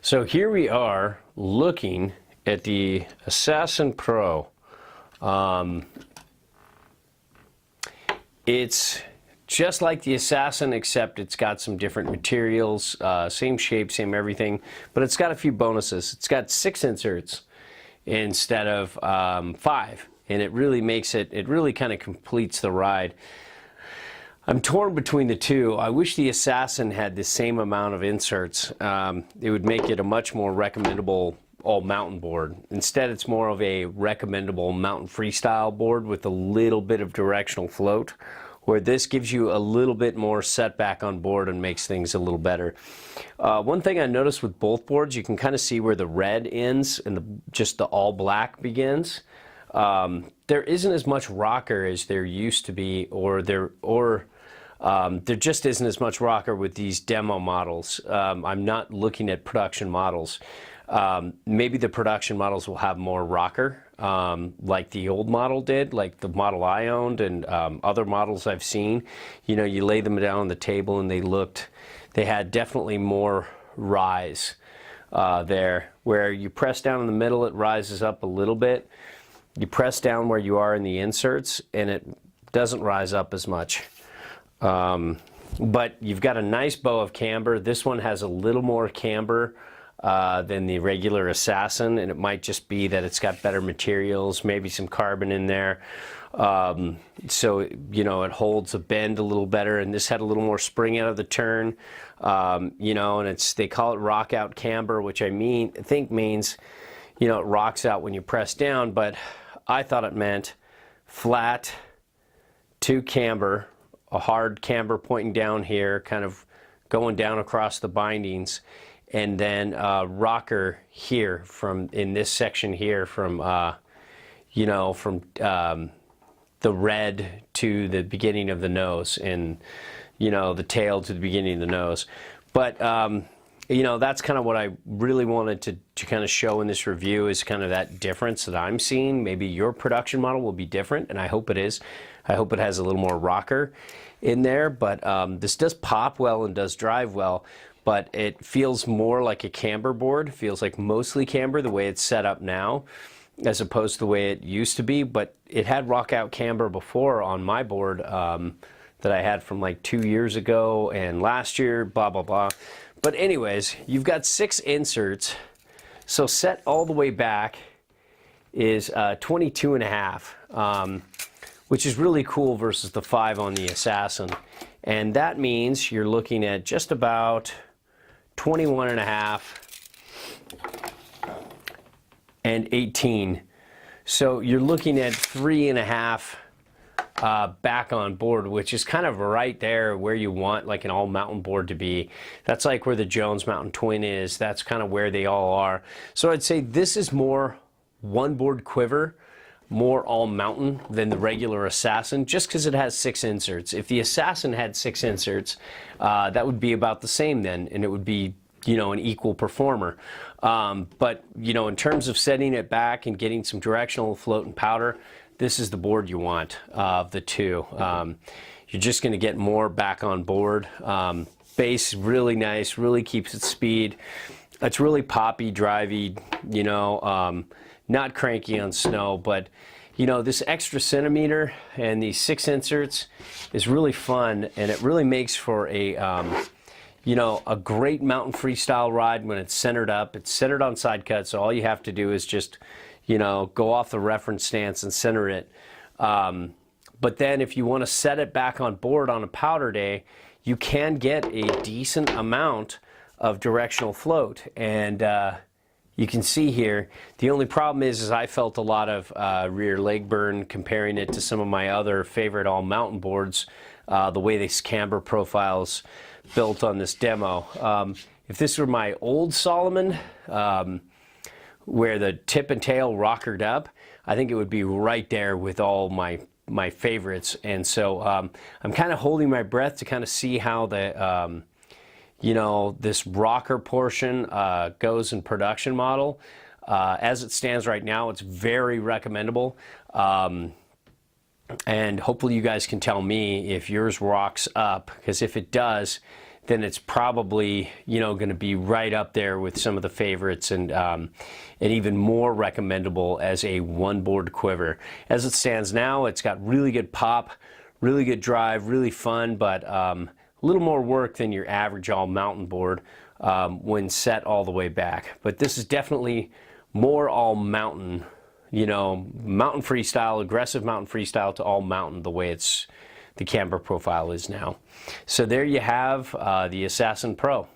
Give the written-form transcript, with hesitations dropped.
So here we are looking at the Assassin Pro. It's just like the Assassin, except it's got some different materials, same shape, same everything, but it's got a few bonuses. It's got 6 inserts instead of 5, and it really makes it really kind of completes the ride. I'm torn between the two. I wish the Assassin had the same amount of inserts. It would make it a much more recommendable all-mountain board. Instead, it's more of a recommendable mountain freestyle board with a little bit of directional float, where this gives you a little bit more setback on board and makes things a little better. One thing I noticed with both boards, you can kind of see where the red ends and just the all-black begins. There isn't as much rocker as there used to be, or there just isn't as much rocker with these demo models. I'm not looking at production models. Maybe the production models will have more rocker, like the old model did, like the model I owned and other models I've seen. You know, you lay them down on the table and they had definitely more rise there. Where you press down in the middle, it rises up a little bit. You press down where you are in the inserts and it doesn't rise up as much. But you've got a nice bow of camber. This one has a little more camber than the regular Assassin, and it might just be that it's got better materials, maybe some carbon in there. So, you know, it holds a bend a little better, and this had a little more spring out of the turn. You know, and they call it rock out camber, which I think means, you know, it rocks out when you press down, but I thought it meant flat to camber, a hard camber pointing down here, kind of going down across the bindings, and then rocker here in this section here from you know, from the red to the beginning of the nose, and you know, the tail to the beginning of the nose. But you know, that's kind of what I really wanted to kind of show in this review, is kind of that difference that I'm seeing. Maybe your production model will be different, and I hope it is. I hope it has a little more rocker in there, but this does pop well and does drive well, but it feels more like a camber board. It feels like mostly camber the way it's set up now, as opposed to the way it used to be. But it had rock out camber before on my board that I had from like 2 years ago and last year, blah, blah, blah. But anyways, you've got 6 inserts. So set all the way back is 22.5, which is really cool versus the 5 on the Assassin. And that means you're looking at just about 21.5 and 18. So you're looking at 3.5 back on board, which is kind of right there where you want like an all mountain board to be. That's like where the Jones Mountain Twin is. That's kind of where they all are. So I'd say this is more one board quiver, more all mountain than the regular Assassin, just because it has 6 inserts. If the Assassin had 6 inserts, that would be about the same then, and it would be, you know, an equal performer. But, you know, in terms of setting it back and getting some directional float and powder, this is the board you want of the two. You're just going to get more back on board. Bass really nice, really keeps its speed. It's really poppy, drivey, you know, not cranky on snow, but you know, this extra centimeter and these 6 inserts is really fun, and it really makes for a you know, a great mountain freestyle ride when it's centered up. It's centered on side cut, so all you have to do is just, you know, go off the reference stance and center it. But then if you want to set it back on board on a powder day, you can get a decent amount of directional float. And you can see here, the only problem is I felt a lot of rear leg burn comparing it to some of my other favorite all mountain boards, the way this camber profile's built on this demo. If this were my old Salomon, where the tip and tail rockered up, I think it would be right there with all my favorites. And so I'm kind of holding my breath to kind of see how the you know, this rocker portion goes in production model. As it stands right now, it's very recommendable. And hopefully you guys can tell me if yours rocks up, because if it does, then it's probably, you know, going to be right up there with some of the favorites, and even more recommendable as a one board quiver. As it stands now, it's got really good pop, really good drive, really fun, but a little more work than your average all mountain board when set all the way back. But this is definitely more all mountain, you know, mountain freestyle, aggressive mountain freestyle to all mountain, the way the camber profile is now. So there you have the Assassin Pro.